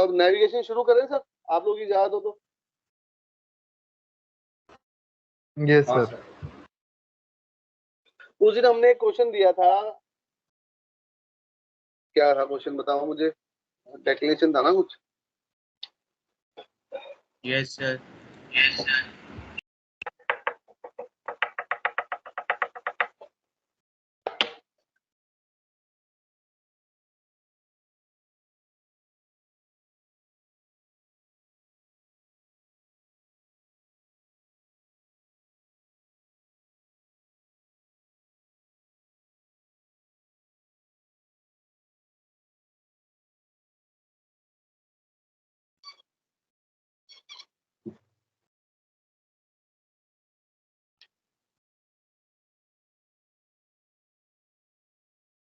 अब नेविगेशन शुरू करें सर, आप लोग की इजाजत हो तो। Yes sir. उस दिन हमने एक क्वेश्चन दिया था, क्या था क्वेश्चन बताओ मुझे, डेक्लेरेशन था ना कुछ? Yes sir.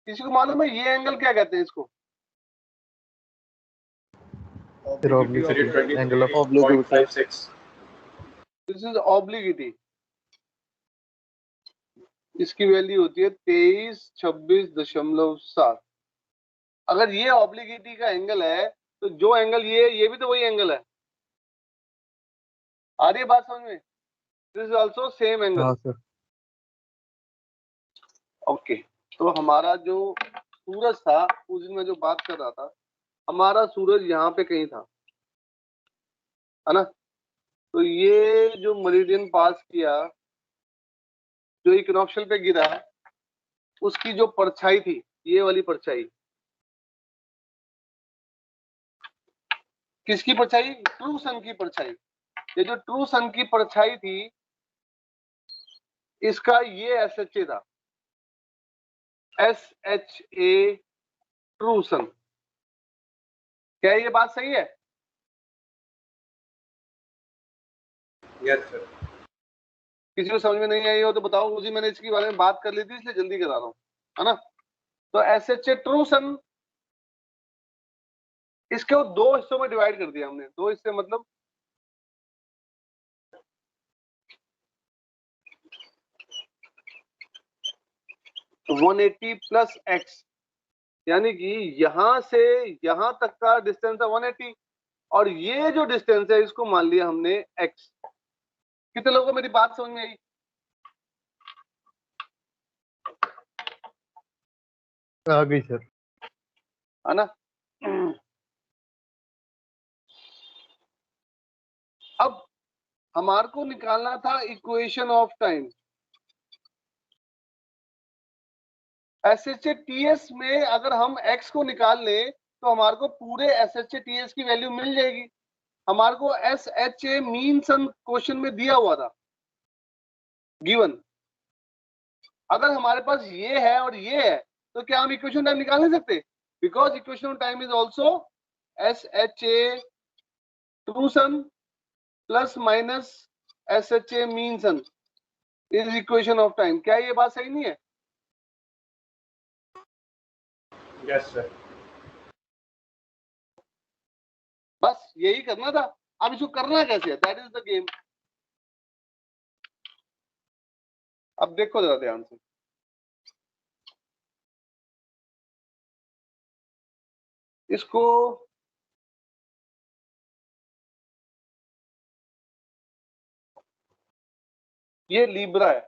किसी को मालूम है ये एंगल क्या कहते हैं इसको? Angle of obliquity. This is obliquity. इसकी वैल्यू होती है 2326.7। अगर ये ऑब्लिगिटी का एंगल है तो जो एंगल ये भी तो वही एंगल है। आ रही है बात समझ में? This is also same angle. हाँ सर। ओके, तो हमारा जो सूरज था उस दिन मैं जो बात कर रहा था, हमारा सूरज यहाँ पे कहीं था, है ना? तो ये जो मेरिडियन पास किया, जो इक्विनोक्शियल पे गिरा, उसकी जो परछाई थी, ये वाली परछाई, किसकी परछाई? ट्रू सन की परछाई। ये जो ट्रू सन की परछाई थी, इसका ये SHA था, SHA ट्रू सन। क्या ये बात सही है? Yes sir. किसी को समझ में नहीं आई हो तो बताओ मुझे, मैंने इसके बारे में बात कर ली थी इसलिए जल्दी करा रहा हूं, है ना? तो SHA ट्रू सन, इसको दो हिस्सों में डिवाइड कर दिया हमने। दो हिस्से मतलब 180 प्लस x, यानी कि यहां से यहां तक का डिस्टेंस है 180, और ये जो डिस्टेंस है इसको मान लिया हमने x। कितने लोगों को मेरी बात समझ में आई? आ गई सर। है ना? अब हमारे को निकालना था equation of time. SHA TS में अगर हम x को निकाल लें तो हमारे को पूरे SHA TS की वैल्यू मिल जाएगी। हमारे को SHA मीन सन क्वेश्चन में दिया हुआ था, गिवन। अगर हमारे पास ये है और ये है तो क्या हम इक्वेशन टाइम निकाल नहीं सकते? Because equation of time is also SHA true sun plus minus SHA mean sun is equation of time. क्या ये बात सही नहीं है? Yes sir. बस यही करना था। अब इसको करना कैसे है, दैट इज द गेम। अब देखो जरा ध्यान से, इसको ये लीब्रा है,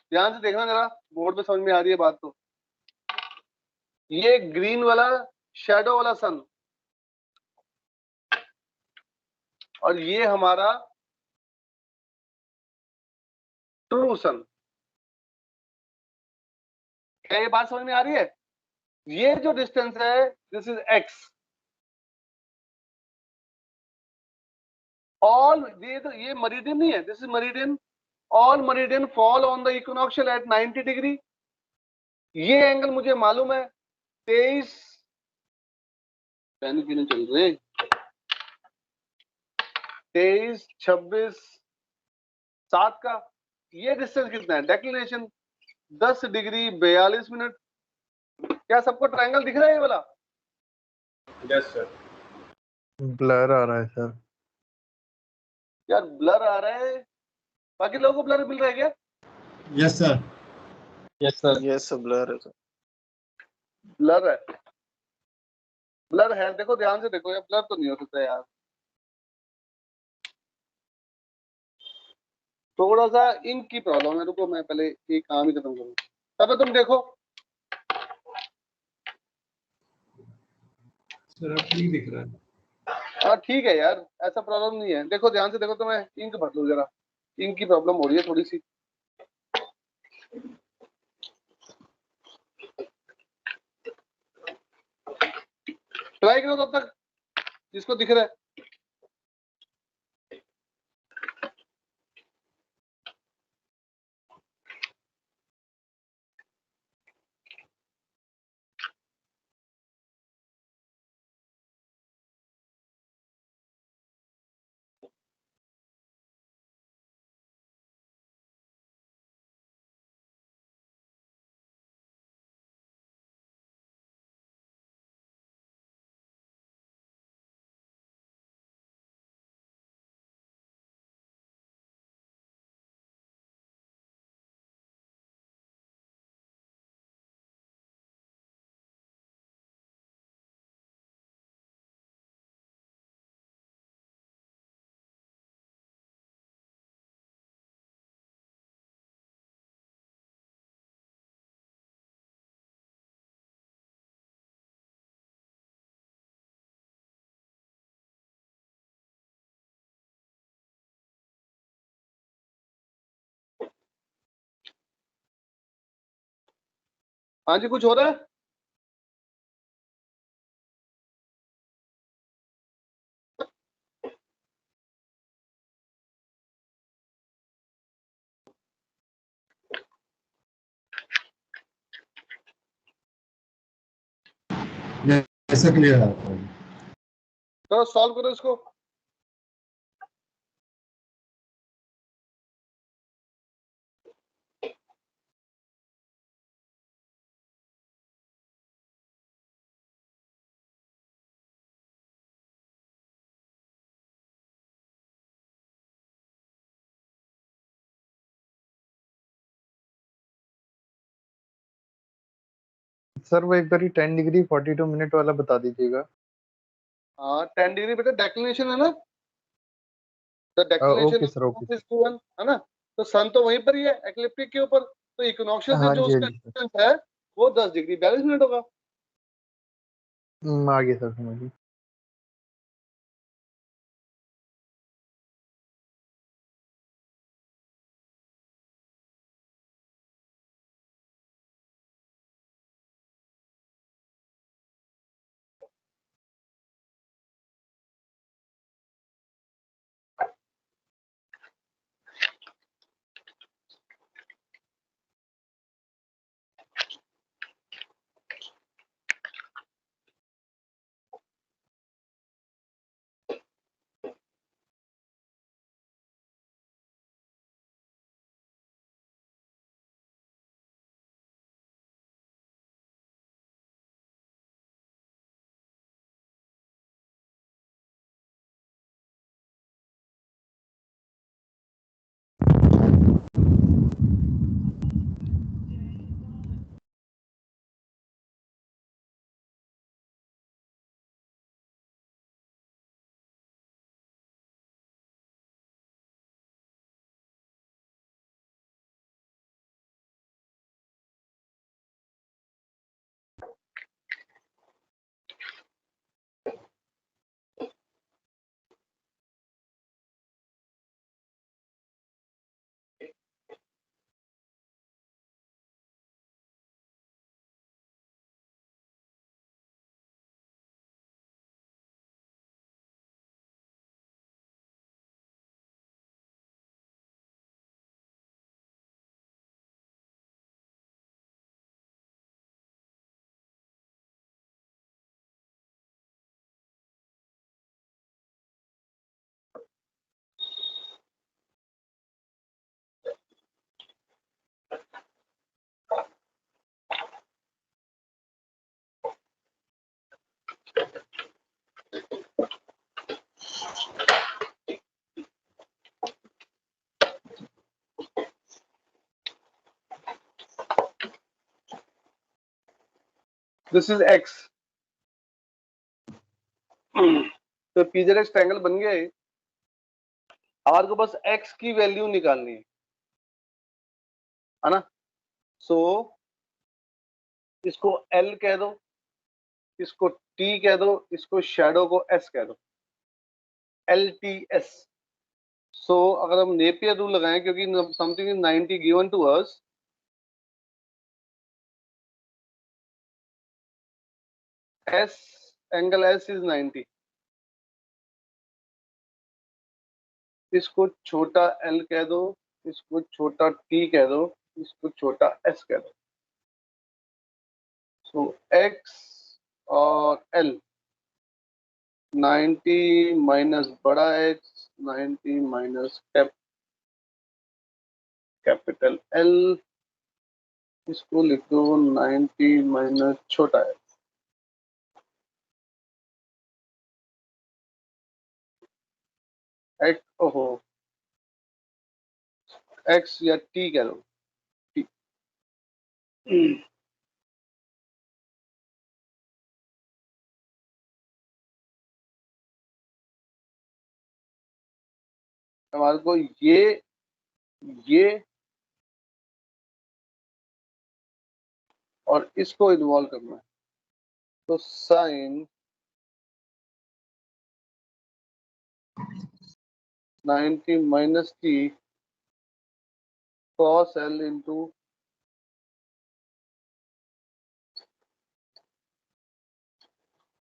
ध्यान से देखना जरा, बोर्ड पे समझ में आ रही है बात तो। ये ग्रीन वाला शैडो वाला सन, और ये हमारा ट्रू सन। क्या ये बात समझ में आ रही है? ये जो डिस्टेंस है दिस इज x। ऑल ये मेरिडियन नहीं है, this is meridian. All meridian fall on the equinoctial at 90 degree. ये एंगल मुझे मालूम है 23 पेन क्यों नहीं चल रहे, 23 26 7 का। ये डिस्टेंस कितना है? Declination 10 degree 42 minute. क्या सबको ट्रायंगल दिख रहा है ये वाला? Yes sir. ब्लर आ रहा है सर। यार ब्लर आ रहा है, बाकी लोगों को ब्लर मिल रहा है क्या? Yes sir. Yes sir. Yes sir, blur है सर। ब्लर है, ब्लर है, देखो ध्यान से देखो, ये ब्लर तो नहीं हो सकता यार, थोड़ा सा इंक की प्रॉब्लम है। रुको मैं पहले ये काम ही खत्म करूँ, तब तुम देखो। सर अब ठीक दिख रहा है। हाँ ठीक है यार, ऐसा प्रॉब्लम नहीं है, देखो ध्यान से देखो, तो मैं इंक भर लूँ जरा, इंक की प्रॉब्लम हो रही है थोड़ी सी। ट्राई करो तब तक जिसको दिख रहा है। हाँ जी, कुछ हो रहा है? ऐसा क्लियर आ रहा है। तो सॉल्व करो इसको। सर वो एक बार 10 डिग्री 42 मिनट वाला बता दीजिएगा। हाँ 10 डिग्री बेटा डेक्लिनेशन है ना, the declination okay sir, okay is sir. Given, है ना। तो सन तो वहीं पर ही है एक्लिप्टिक के ऊपर, तो इक्विनोक्शियल से हाँ जो जी, हाँ उसका जी सर। डिस्टेंस है वो 10 डिग्री 42 मिनट होगा। आगे सर, समझिए। दिस इज एक्स, तो PZX ट्रायंगल बन गया है। हमारे को बस x की वैल्यू निकालनी है ना। सो इसको L कह दो, इसको T कह दो, इसको शैडो को S कह दो, LTS। सो अगर हम नेपियर रूल लगाएं, क्योंकि something is 90 given to us, S angle S is 90, इसको छोटा L कह दो, इसको छोटा T कह दो, इसको छोटा S कह दो। सो X और L 90 माइनस बड़ा X, 90 माइनस कैपिटल L, इसको लिख दो 90 माइनस छोटा L। X ओहो X या T कह दो, T। हमारे को ये और इसको इन्वॉल्व करना है। तो sine 90 minus T cos L into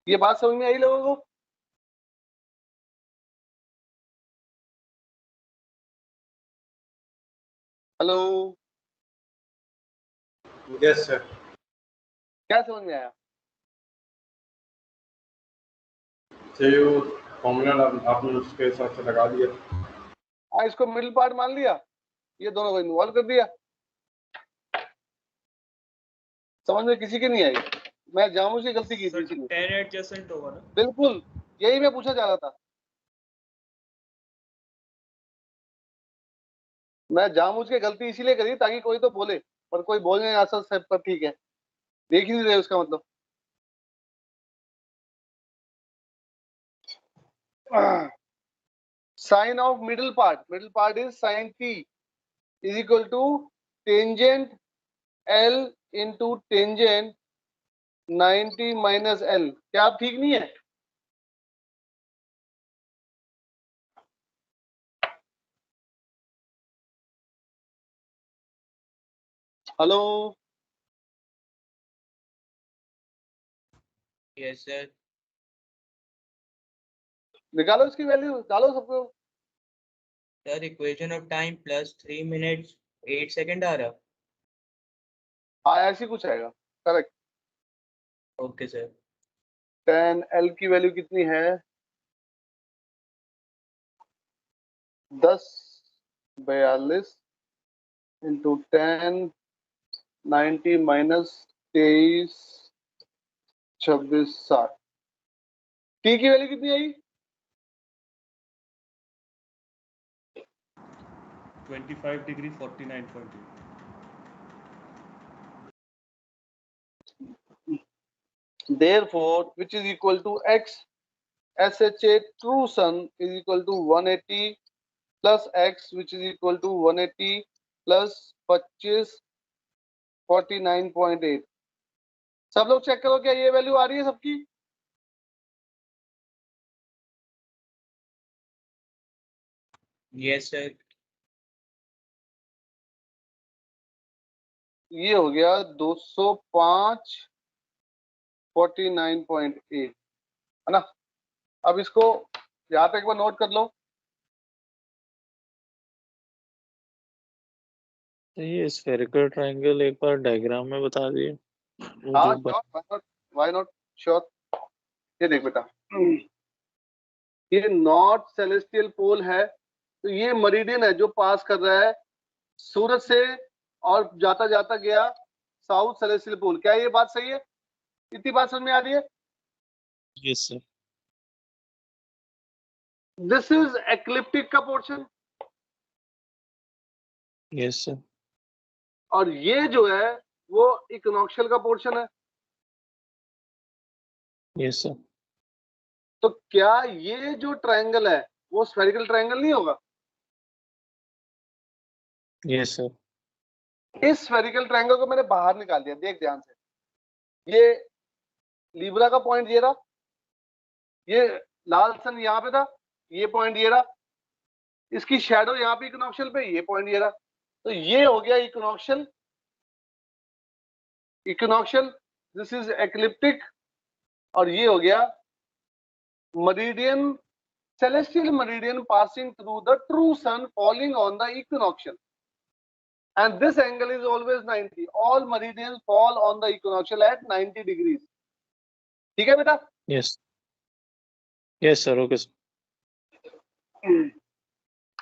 ये बात समझ में आई लोगों को? Hello, yes sir. क्या समझ में आया? चाहिए वो फॉर्मूला आपने उसके हिसाब से लगा दिया। हाँ, इसको मिडिल पार्ट मान लिया, ये दोनों को इन्वॉल्व कर दिया। समझ में किसी की नहीं आई? मैं जानबूझ के गलती की थी इसलिए। tan एडजेसेंट होगा ना? बिल्कुल, यही मैं पूछना चाह रहा था। मैं जानबूझ के गलती इसीलिए करी ताकि कोई तो बोले, पर कोई बोलने आसर से, पर ठीक है, देख ही नहीं रहे उसका मतलब। Sine of middle part is sine T is equal to tangent L into tangent 90 minus L। क्या आप ठीक नहीं है? Hello, yes sir. निकालो इसकी वैल्यू, निकालो सबको। Sir equation of time plus 3 minutes 8 second आ रहा। हाँ, ऐसी कुछ आएगा, correct. Okay sir. tan L की वैल्यू कितनी है? 1042 इंटू 10 90 माइनस 23 26 60। T की वैल्यू कितनी आई? 25 degree 49.8। Therefore, which is equal to x, SHA true sun is equal to 180 plus x, which is equal to 180 plus 25 49.8। सब लोग चेक करो क्या ये वैल्यू आ रही है सबकी? Yes sir. ये हो गया 205 49.8, है ना। अब इसको यहाँ पे एक बार नोट कर लो। ये स्फेरिकल ट्रायंगल एक बार डायग्राम में बता दिए। हाँ श्योर, व्हाई नॉट, श्योर। ये देख बेटा, ये नॉर्थ सेलेस्टियल पोल है, तो ये मरीडियन है जो पास कर रहा है सूरज से और जाता जाता गया साउथ सेलेस्टियल पोल। क्या ये बात सही है? इतनी बात समझ में आ रही है? Yes sir. This is ecliptic का पोर्शन, यस सर। और ये जो है वो इक्विनॉक्शियल का पोर्शन है। Yes sir. तो क्या ये जो ट्रायंगल है वो स्फेरिकल ट्रायंगल नहीं होगा? Yes sir. इस स्फेरिकल ट्रायंगल को मैंने बाहर निकाल दिया, देख ध्यान से। ये लीब्रा का पॉइंट ये रहा, ये लाल सन यहाँ पे था, ये पॉइंट ये रहा, इसकी शैडो यहाँ पे इक्विनोक्शियल पे, ये पॉइंट ये रहा। तो ये हो गया इक्विनोक्शियल, इक्विनोक्शियल, दिस इज एक्लिप्टिक, और ये हो गया मरीडियन, celestial meridian passing through the true sun falling on the equinoctial, and this angle is always 90. All meridians fall on the equinoctial at 90 degrees. ठीक है बेटा? Yes yes sir. Okay sir.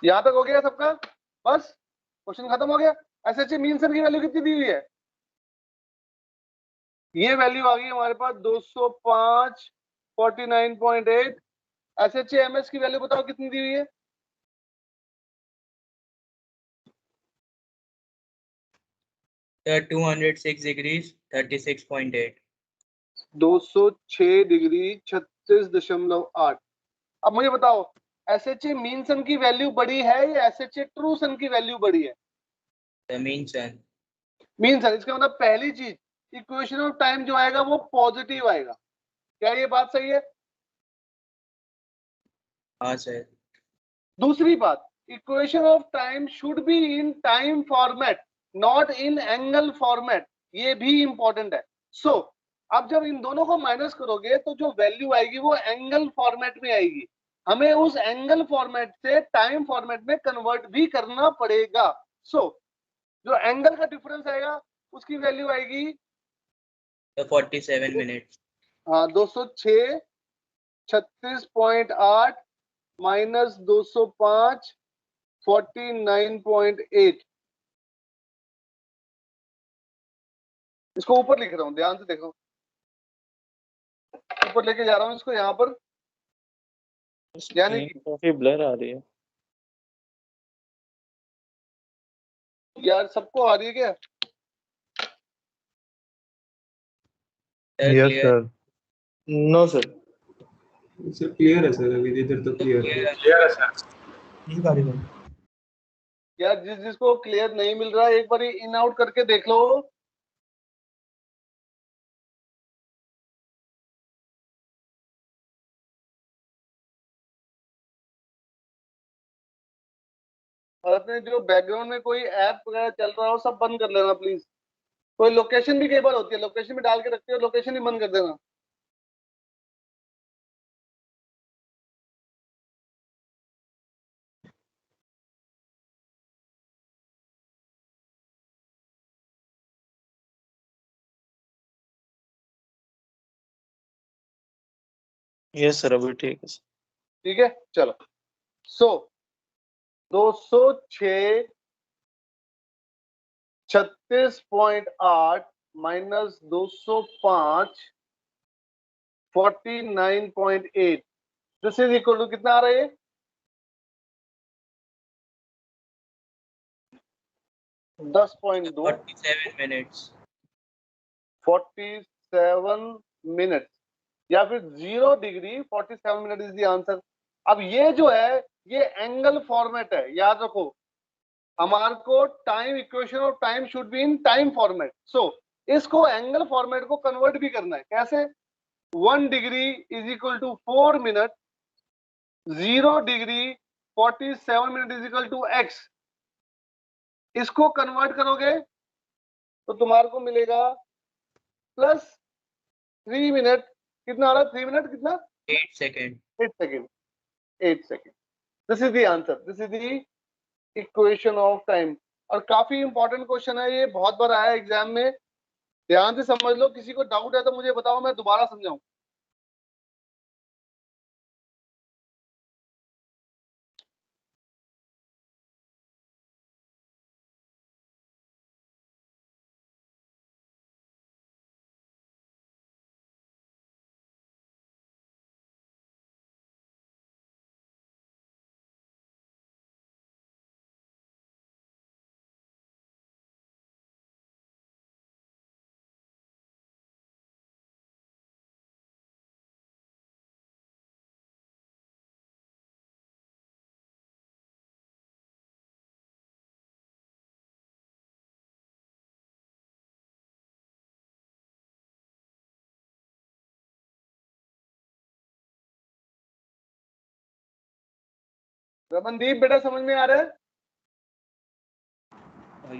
यहां तक हो गया सबका? बस क्वेश्चन खत्म हो गया। एसएचए मीन सन की वैल्यू कितनी दी हुई है? ये वैल्यू आ गई हमारे पास 205 49.8। एसएचए एमएस की वैल्यू बताओ कितनी दी हुई है? Sir, 206 degrees, 36.8. 206 डिग्री 36.8। अब मुझे बताओ एसएचए मीन सन की वैल्यू बड़ी है या एसएचए ट्रू सन की वैल्यू बड़ी है? The mean sun. मीन सन, इसका मतलब पहली चीज इक्वेशन ऑफ टाइम जो आएगा वो पॉजिटिव आएगा। क्या ये बात सही है? हाँ सर। दूसरी बात, equation of time should be in time format, not in angle format. ये भी इंपॉर्टेंट है। सो अब जब इन दोनों को माइनस करोगे तो जो वैल्यू आएगी वो एंगल फॉर्मेट में आएगी। हमें उस एंगल फॉर्मेट से टाइम फॉर्मेट में कन्वर्ट भी करना पड़ेगा। सो जो एंगल का डिफरेंस आएगा उसकी वैल्यू आएगी The 47 minutes. हाँ 206 36.8 माइनस 205 49.8। इसको ऊपर लिख रहा हूं, ध्यान से देखो, ऊपर लेके जा रहा हूं इसको यहाँ पर, यानी काफी ब्लर आ रही है। यार सबको आ रही है क्या? Sir, yes clear. Sir. No sir. Sir clear है सर, अभी इधर तो क्लियर है। Clear है सर। यार जिस जिसको क्लियर नहीं मिल रहा है एक बार इन आउट करके देख लो। और अपने जो बैकग्राउंड में कोई ऐप वगैरह चल रहा हो सब बंद कर लेना प्लीज। कोई लोकेशन भी कई बार होती है, लोकेशन भी डाल के रखते हो, लोकेशन भी बंद कर देना। यस सर अभी ठीक है सर। ठीक है चलो। So 206 36.8 minus 205 49.8, this is equal to कितना आ रहा है? 10.2 47 minutes. 47 मिनट, या फिर 0 degree 47 minute is the answer. अब ये जो है ये एंगल फॉर्मेट है, याद रखो। हमारे को time equation of time should be in time format. So इसको एंगल फॉर्मेट को कन्वर्ट भी करना है। कैसे? 1 degree is equal to 4 minute, 0 degree 47 minute is equal to X. इसको कन्वर्ट करोगे तो तुम्हारे को मिलेगा प्लस 3 मिनट, कितना आ रहा है? 3 मिनट कितना? 8 seconds. 8 second, 8 second. This is the answer, this is the equation of time. और काफी इंपॉर्टेंट क्वेश्चन है ये, बहुत बार आया एग्जाम में। ध्यान से समझ लो, किसी को डाउट है तो मुझे बताओ, मैं दोबारा समझाऊं। रमनदीप बेटा समझ में आ रहा है?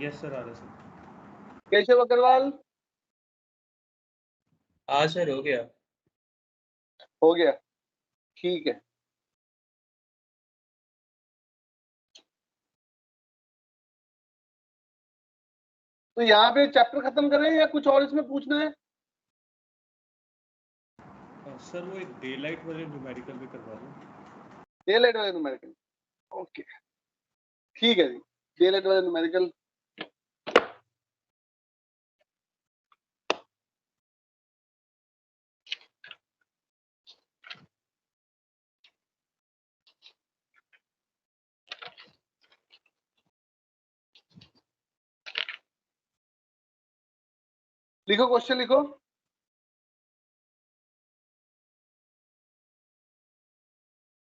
यस सर, आ रहा है सर। केशव अग्रवाल? हाँ सर, हो गया। हो गया, ठीक है। तो यहाँ पे चैप्टर खत्म करें या कुछ और इसमें पूछना है? सर वो एक डे लाइट वाले न्यूमेरिकल भी करवा दो। डे लाइट वाले न्यूमेरिकल, ओके ठीक है जी। डे लाइट वाले न्यूमेरिकल लिखो, क्वेश्चन लिखो।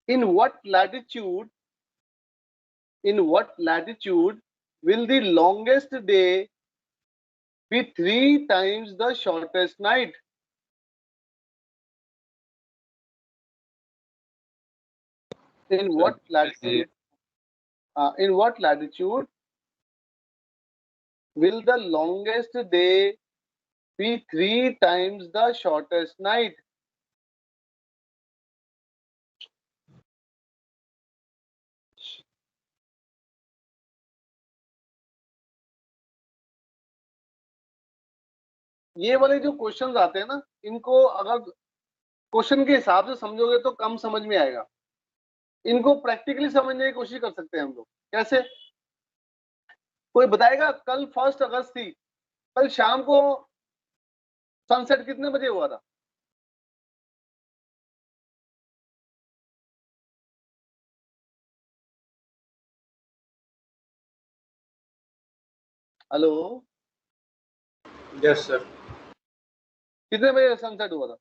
In what latitude will the longest day be 3 times the shortest night? In what latitude will the longest day be 3 times the shortest night? ये वाले जो questions आते हैं ना, इनको अगर क्वेश्चन के हिसाब से समझोगे तो कम समझ में आएगा। इनको प्रैक्टिकली समझने की कोशिश कर सकते हैं हम लोग। कैसे? कोई बताएगा? कल 1 अगस्त थी, कल शाम को सनसेट कितने बजे हुआ था? Hello, yes sir. कितने बजे सनसेट हुआ था?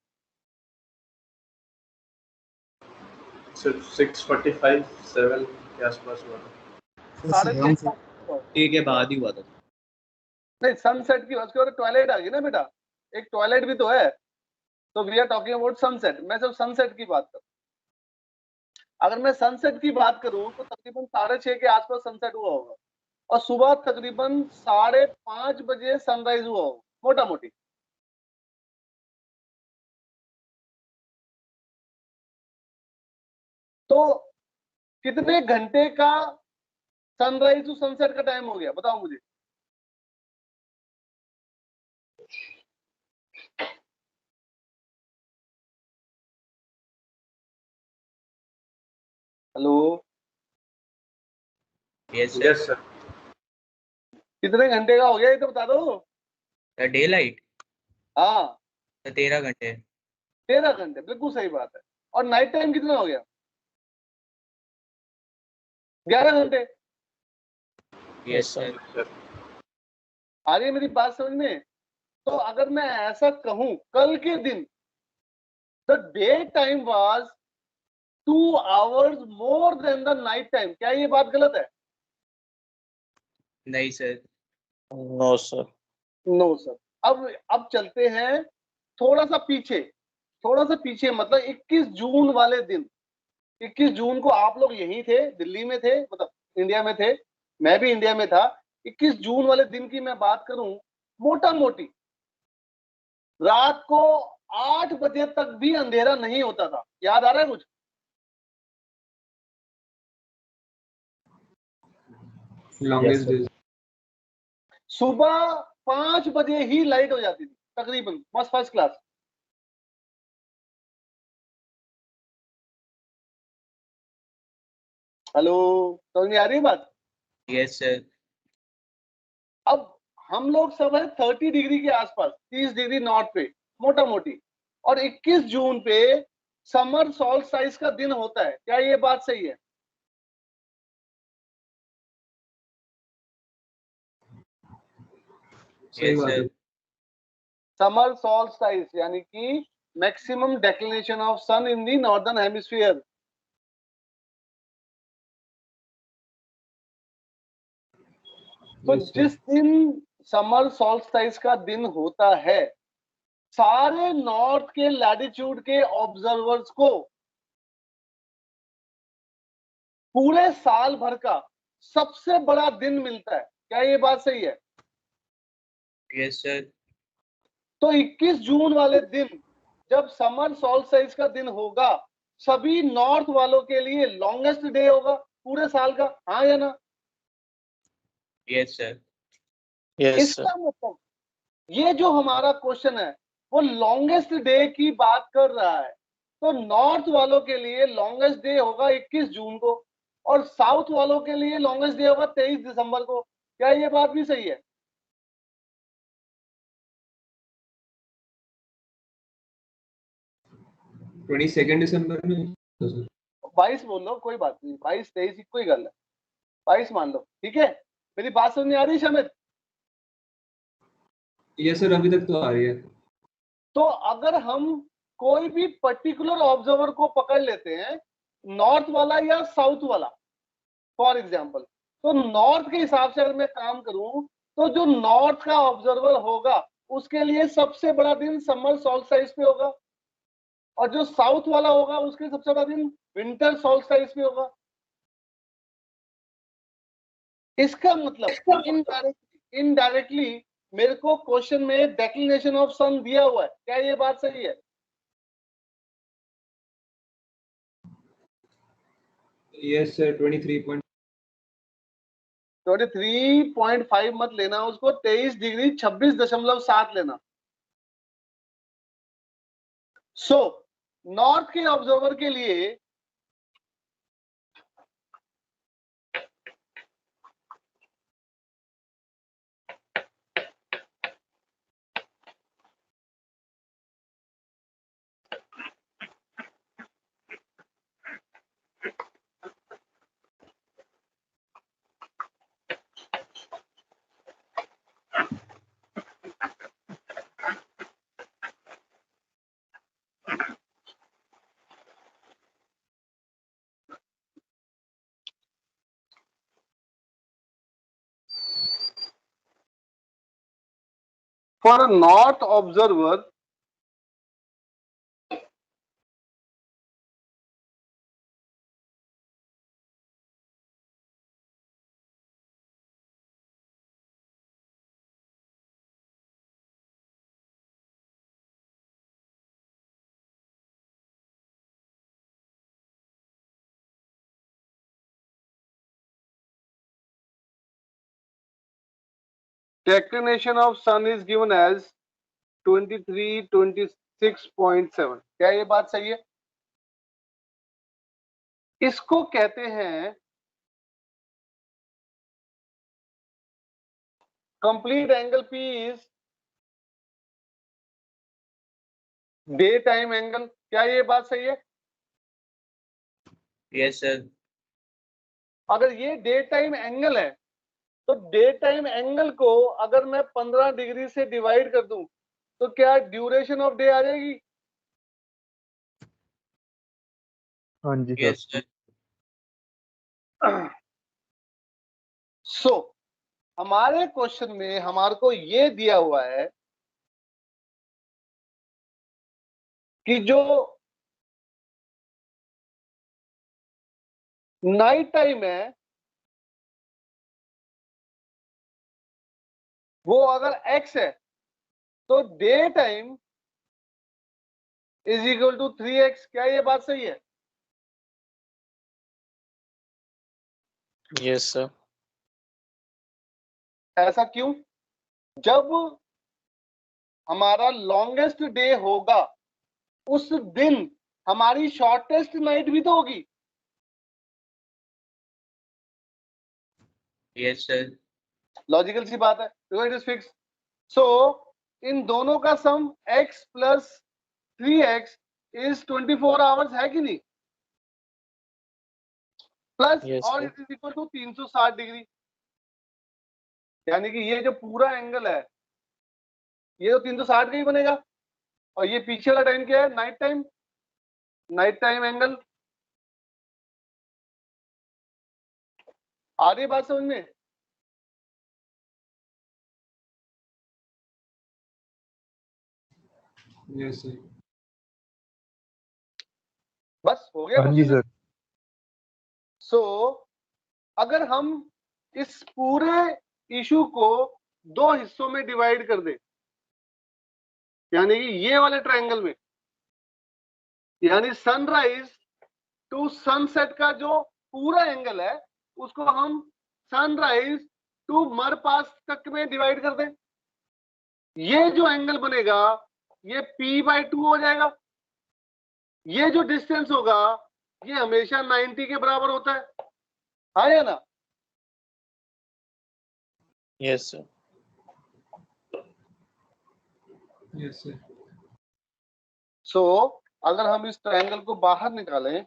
6:45 7 के आसपास हुआ था। साढ़े छह। के बाद ही हुआ था। नहीं, सनसेट की उसके बाद ट्वाइलाइट आ गई ना बेटा, एक ट्वाइलाइट भी तो है। तो we are talking about sunset. मैं सिर्फ सनसेट की बात कर, अगर मैं सनसेट की बात करूं तो तकरीबन 6:30 के आसपास सनसेट हुआ होगा और सुबह तकरीबन 5:30 बजे सनराइज हुआ होगा, मोटा मोटी। तो कितने घंटे का सनराइज टू सनसेट का टाइम हो गया, बताओ मुझे। Hello, yes yes sir. कितने घंटे का हो गया ये तो बता दो। सर, डे लाइट हाँ, 13 घंटे। 13 घंटे, बिल्कुल सही बात है। और नाइट टाइम कितना हो गया? 11 घंटे। Yes sir. सर आ रही है मेरी बात समझ में? तो अगर मैं ऐसा कहूं, कल के दिन the day time was 2 hours more than the night time, क्या ये बात गलत है? नहीं sir. No sir. No sir. अब चलते हैं थोड़ा सा पीछे, मतलब 21 जून वाले दिन। 21 जून को आप लोग यहीं थे, दिल्ली में थे, मतलब इंडिया में थे, मैं भी इंडिया में था। 21 जून वाले दिन की मैं बात करूं, मोटा मोटी रात को 8 बजे तक भी अंधेरा नहीं होता था। याद आ रहा है कुछ? Longest day. सुबह 5 बजे ही लाइट हो जाती थी तकरीबन, मस्त फर्स्ट क्लास। हेलो, समझ में आ रही है बात? Yes sir. अब हम लोग सब है 30 डिग्री के आसपास, 30 डिग्री नॉर्थ पे मोटा मोटी, और 21 जून पे समर सॉल्स्टिस का दिन होता है। क्या ये बात सही है? Yes sir. समर सॉल्स्टिस यानी कि maximum declination of sun in the northern hemisphere. तो जिस दिन समर सॉल्स्टिस का दिन होता है, सारे नॉर्थ के लैटिट्यूड के ऑब्जर्वर्स को पूरे साल भर का सबसे बड़ा दिन मिलता है। क्या ये बात सही है? Yes sir. तो 21 जून वाले दिन जब समर सॉल्स्टिस का दिन होगा, सभी नॉर्थ वालों के लिए लॉन्गेस्ट डे होगा पूरे साल का, हाँ या ना? Yes sir. Yes sir. इसका मतलब ये जो हमारा क्वेश्चन है वो लॉन्गेस्ट डे की बात कर रहा है। तो नॉर्थ वालों के लिए लॉन्गेस्ट डे होगा 21 जून को, और साउथ वालों के लिए लॉन्गेस्ट डे होगा 23 दिसंबर को। क्या ये बात भी सही है? 22 दिसंबर में तो सर 22 बोल लो, कोई बात नहीं, 22 23 कोई गल है, 22 मान लो, ठीक है। मेरी बात समझ नहीं आ रही शामिद? ये सर अभी तक तो आ रही है। तो अगर हम कोई भी पर्टिकुलर ऑब्जर्वर को पकड़ लेते हैं, नॉर्थ वाला या साउथ वाला फॉर एग्जाम्पल, तो नॉर्थ के हिसाब से अगर मैं काम करूं तो जो नॉर्थ का ऑब्जर्वर होगा उसके लिए सबसे बड़ा दिन समर सॉल्स्टिस पे होगा, और जो साउथ वाला होगा उसके सबसे बड़ा दिन विंटर सॉल्स्टिस पे होगा। इसका मतलब इनडायरेक्टली मेरे को क्वेश्चन में डेक्लिनेशन ऑफ सन दिया हुआ है। क्या ये बात सही है? यस सर 23.5 23.5 मत लेना उसको, 23 डिग्री 26.7 लेना। सो नॉर्थ के ऑब्जर्वर के लिए for a north observer, declination of sun is given as 23 26.7। क्या ये बात सही है? इसको कहते हैं complete angle P is day time angle. क्या ये बात सही है? Yes sir. अगर ये डे टाइम एंगल है तो डे टाइम एंगल को अगर मैं 15 डिग्री से डिवाइड कर दूं तो क्या ड्यूरेशन ऑफ डे आ जाएगी? हाँ जी सर। Yes sir. सो हमारे क्वेश्चन में हमारे को ये दिया हुआ है कि जो नाइट टाइम है वो अगर x है तो day time is equal to 3x। क्या ये बात सही है? Yes sir. ऐसा क्यों? जब हमारा लॉन्गेस्ट डे होगा उस दिन हमारी शॉर्टेस्ट नाइट भी तो होगी। Yes sir. लॉजिकल सी बात है, इट इज फिक्स। सो इन दोनों का sum x plus 3x is 24 hours, है कि नहीं? प्लस Yes, और sir. It is equal to 360 degree. यानी कि ये जो पूरा एंगल है ये तो 360 का ही बनेगा, और ये पीछे वाला टाइम क्या है? Night time. Night time angle. आ रही है बात समझ में? यस सर बस हो गया हाँ जी क्वेश्चन। सर। सो अगर हम इस पूरे इशू को दो हिस्सों में डिवाइड कर दे, यानी कि ये वाले ट्रायंगल में, यानी सनराइज टू सनसेट का जो पूरा एंगल है उसको हम सनराइज टू मर पास तक में डिवाइड कर दें, ये जो एंगल बनेगा ये p/2 हो जाएगा। ये जो डिस्टेंस होगा ये हमेशा 90 के बराबर होता है या ना? Yes sir. Yes sir. So अगर हम इस ट्रायंगल को बाहर निकालें,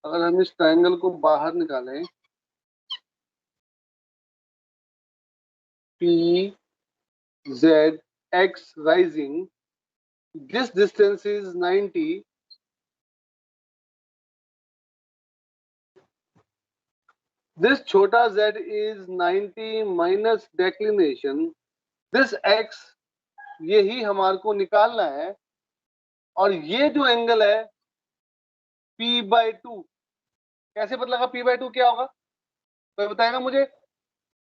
अगर हम इस ट्रायंगल को बाहर निकालें, P Z X rising, this distance is 90, this छोटा z is 90 minus declination, this x यही हमारे को निकालना है, और ये जो एंगल है p/2, कैसे पता लगा p/2 क्या होगा? कोई बताएगा मुझे?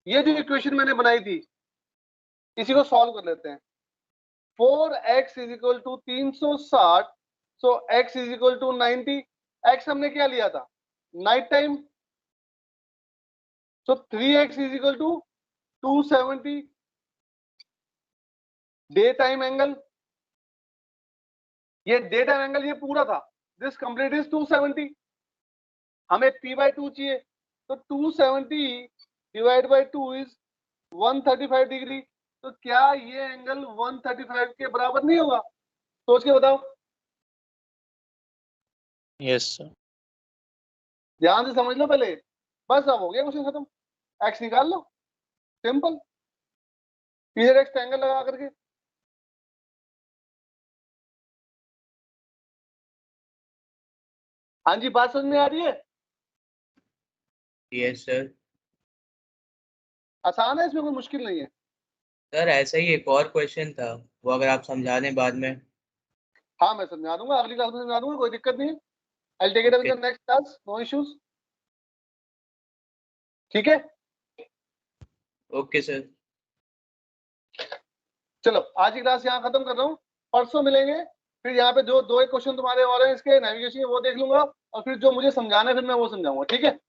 ये जो इक्वेशन मैंने बनाई थी इसी को सॉल्व कर लेते हैं। 4x = 360, सो x = 90। x हमने क्या लिया था? नाइट टाइम, सो 3x = 270। डे टाइम एंगल, ये डे टाइम एंगल ये पूरा था, दिस कंप्लीट इज 270। हमें p/2 चाहिए, तो 270 डिवाइड बाय 2 इज 135 डिग्री। तो क्या ये एंगल 135 के बराबर नहीं होगा? सोच के बताओ। Yes sir. ध्यान से समझ लो पहले, बस अब हो गया क्वेश्चन खत्म। x निकाल लो, सिंपल, इधर x ट्रायंगल लगा करके। हाँ जी, बात समझ में आ रही है? Yes sir. आसान है, इसमें कोई मुश्किल नहीं है। सर ऐसा ही एक और क्वेश्चन था, वो अगर आप समझा दें बाद में। हाँ मैं समझा दूंगा, अगली क्लास में समझा दूंगा, कोई दिक्कत नहीं है। I take it up in the next class, no issues. ठीक है, ओके सर। चलो आज की क्लास यहाँ खत्म कर रहा हूँ, परसों मिलेंगे। फिर यहाँ पे जो दो एक क्वेश्चन तुम्हारे और हैं इसके नेविगेशन के, वो देख लूंगा, और फिर जो मुझे समझाना है फिर मैं वो समझाऊंगा। ठीक है।